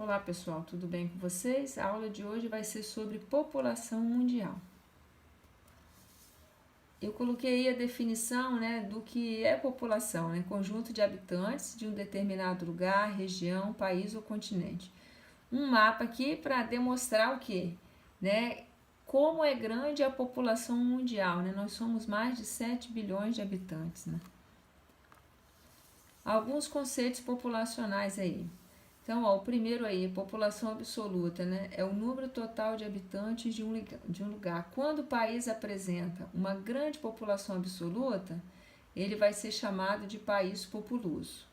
Olá pessoal, tudo bem com vocês? A aula de hoje vai ser sobre população mundial. Eu coloquei aí a definição, do que é população, conjunto de habitantes de um determinado lugar, região, país ou continente. Um mapa aqui para demonstrar o quê? Como é grande a população mundial, Nós somos mais de 7 bilhões de habitantes, Alguns conceitos populacionais aí. Então, o primeiro aí, população absoluta, é o número total de habitantes de um lugar. Quando o país apresenta uma grande população absoluta, ele vai ser chamado de país populoso.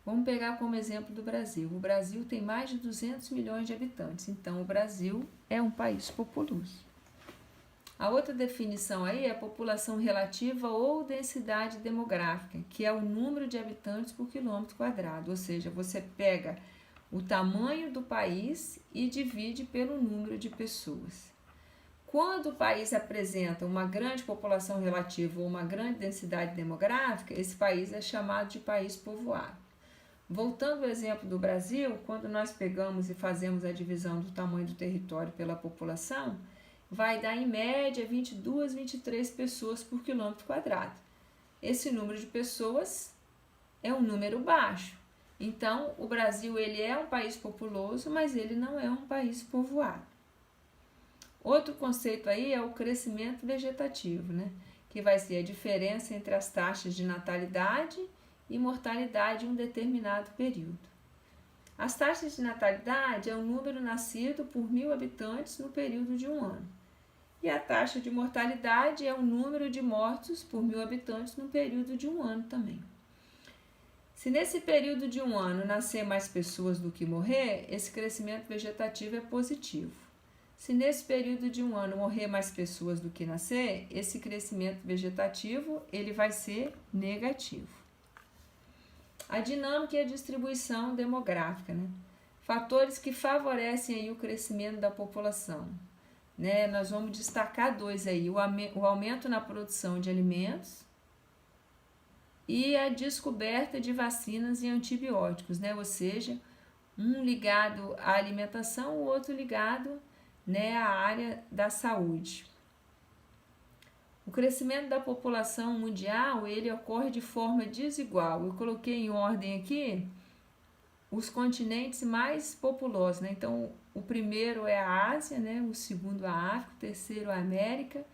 Vamos pegar como exemplo do Brasil. O Brasil tem mais de 200 milhões de habitantes, então o Brasil é um país populoso. A outra definição aí é a população relativa ou densidade demográfica, que é o número de habitantes por quilômetro quadrado, ou seja, você pega o tamanho do país e divide pelo número de pessoas. Quando o país apresenta uma grande população relativa ou uma grande densidade demográfica, esse país é chamado de país povoado. Voltando ao exemplo do Brasil, quando nós pegamos e fazemos a divisão do tamanho do território pela população, vai dar em média 22, 23 pessoas por quilômetro quadrado. Esse número de pessoas é um número baixo. Então, o Brasil ele é um país populoso, mas ele não é um país povoado. Outro conceito aí é o crescimento vegetativo, que vai ser a diferença entre as taxas de natalidade e mortalidade em um determinado período. As taxas de natalidade é o número nascido por 1.000 habitantes no período de um ano. E a taxa de mortalidade é o número de mortos por 1.000 habitantes no período de um ano também. Se nesse período de um ano nascer mais pessoas do que morrer, esse crescimento vegetativo é positivo. Se nesse período de um ano morrer mais pessoas do que nascer, esse crescimento vegetativo ele vai ser negativo. A dinâmica e a distribuição demográfica, fatores que favorecem aí o crescimento da população. Nós vamos destacar dois aí, o aumento na produção de alimentos e a descoberta de vacinas e antibióticos, ou seja, um ligado à alimentação, o outro ligado à área da saúde. O crescimento da população mundial, ele ocorre de forma desigual. Eu coloquei em ordem aqui os continentes mais populosos, Então, o primeiro é a Ásia, o segundo a África, o terceiro a América,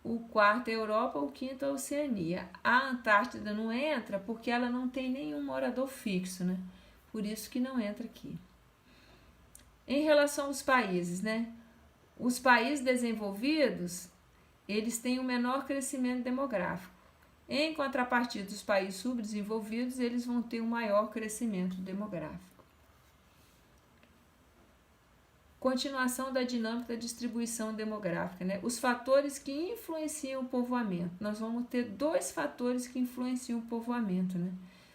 o quarto é a Europa, o quinto é a Oceania. A Antártida não entra porque ela não tem nenhum morador fixo, Por isso que não entra aqui. Em relação aos países, Os países desenvolvidos, eles têm um menor crescimento demográfico. Em contrapartida, os países subdesenvolvidos, eles vão ter um maior crescimento demográfico. Continuação da dinâmica da distribuição demográfica, Os fatores que influenciam o povoamento. Nós vamos ter dois fatores que influenciam o povoamento,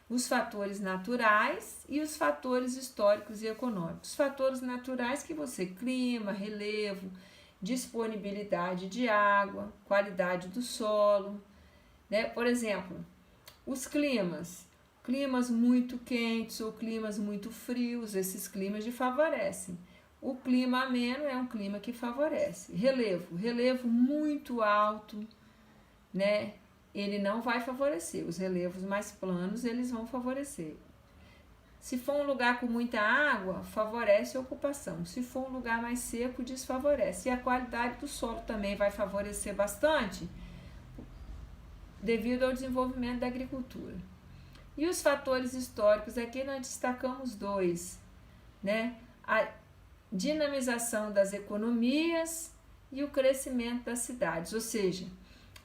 Os fatores naturais e os fatores históricos e econômicos. Os fatores naturais que você, clima, relevo, disponibilidade de água, qualidade do solo, Por exemplo, os climas muito quentes ou climas muito frios, esses climas favorecem. O clima ameno é um clima que favorece. Relevo muito alto, ele não vai favorecer. Os relevos mais planos, eles vão favorecer. Se for um lugar com muita água, favorece a ocupação. Se for um lugar mais seco, desfavorece. E a qualidade do solo também vai favorecer bastante, devido ao desenvolvimento da agricultura. E os fatores históricos, aqui nós destacamos dois, A dinamização das economias e o crescimento das cidades, ou seja,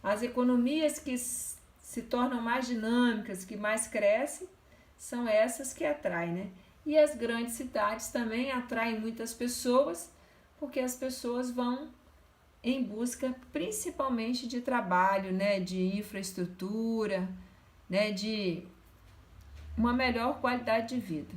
as economias que se tornam mais dinâmicas, que mais crescem, são essas que atraem, E as grandes cidades também atraem muitas pessoas, porque as pessoas vão em busca principalmente de trabalho, de infraestrutura, de uma melhor qualidade de vida.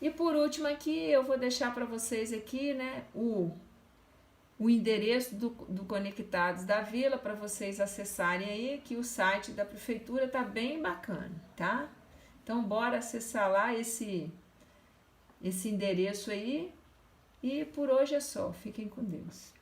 E por último aqui, eu vou deixar para vocês aqui, o endereço do Conectados da Vila, para vocês acessarem aí, que o site da prefeitura tá bem bacana, tá? Então, bora acessar lá esse endereço aí. E por hoje é só. Fiquem com Deus.